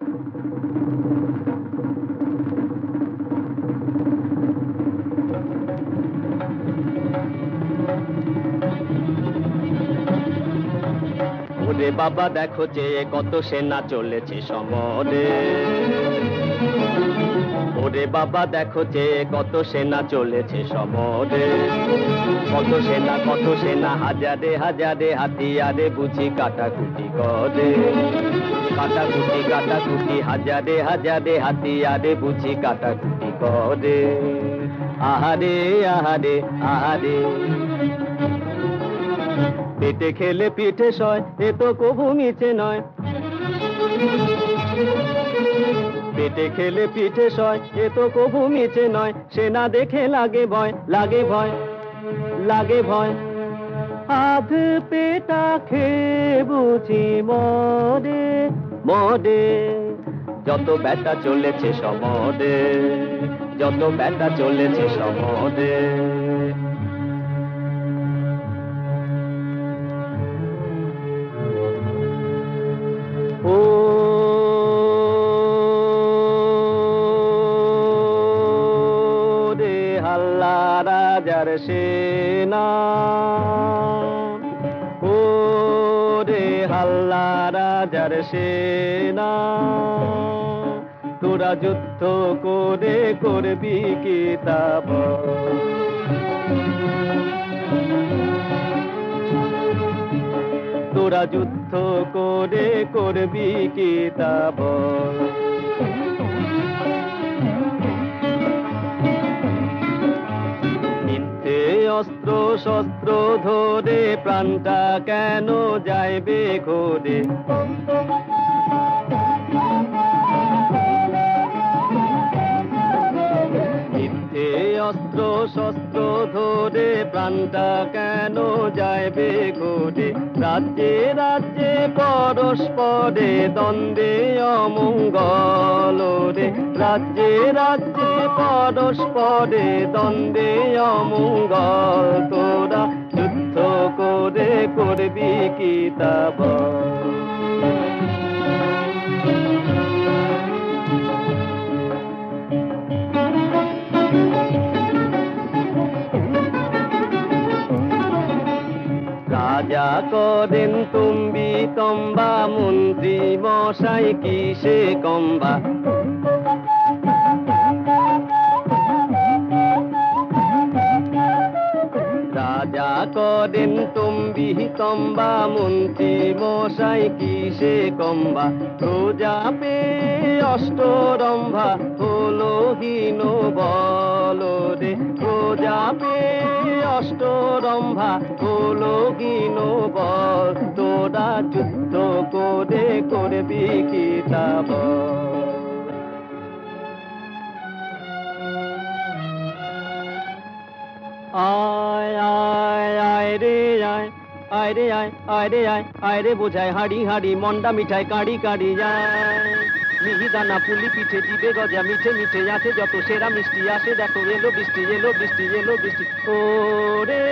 ওরে বাবা দেখো যে কত সেনা চলেছে সমরে, ওরে বাবা দেখো যে কত সেনা চলেছে সমরে, কত সেনা হাজারে হাজারে হাতিয়ারে বুঝি কাটাকুটি করে, কাটাকুটি হাজারে হাজারে হাতিয়ারে বুঝি কাটাকুটি করে। আহারে আহারে আহারে, পেটে খেলে পিঠে সয় এ তো কভু মিছে নয়, পেটে খেলে পিঠে সয় এ তো কভু মিছে নয়, সেনা দেখে লাগে ভয় লাগে ভয় লাগে ভয়। আধ পেটা খেয়ে বুঝি মরে মরে, যত ব্যাটা চলেছে সমরে, যত ব্যাটা চলেছে সমরে। রাজার সেনা, ও রে হাল্লা রাজার সেনা, তোরা যুদ্ধ করে করবি কি তা বল, তোরা যুদ্ধ করে করবি কি তা বল। অস্ত্র শস্ত্র ধরে প্রাণটা কেন যাইবে ঘোরে, মিথ্যে অস্ত্র শস্ত্র ধরে প্রাণটা কেন যাইবে ঘোরে। রাজ্যে রাজ্যে পরস্পরে দ্বন্দ্বে অমঙ্গল রে, রাজ্যে রাজ্যে পরস্পরে দ্বন্দ্বে অমঙ্গল, তোরা যুদ্ধ করে করবি কি তা বল। রাজা করেন তুমি তম্বা, মন্ত্রী মশাই কিসে কম্বা, রাজা করেন তুমি তম্বা, মন্ত্রী মশাই কিসে কম্বা। প্রজা পে অষ্টরম্ভা হলো হীন বল রে, প্রজা পে অষ্টরম্ভা হলো হীন বল, তোরা যুদ্ধ করে করবি কি তা বল। আয় আয় আয় রে আয়, আয় রে আয়, আয় রে আয়, আয় রে বোঝায় হাড়ি হাড়ি, মন্ডা মিঠাই কাড়ি কাড়ি যায়। মিহিদানা পুলি পিঠে দিবে গজা, মিঠে মিঠে আছে যত সেরা মিষ্টি আসে দেখো, এলো বৃষ্টি এলো বৃষ্টি এলো বৃষ্টি, ও রে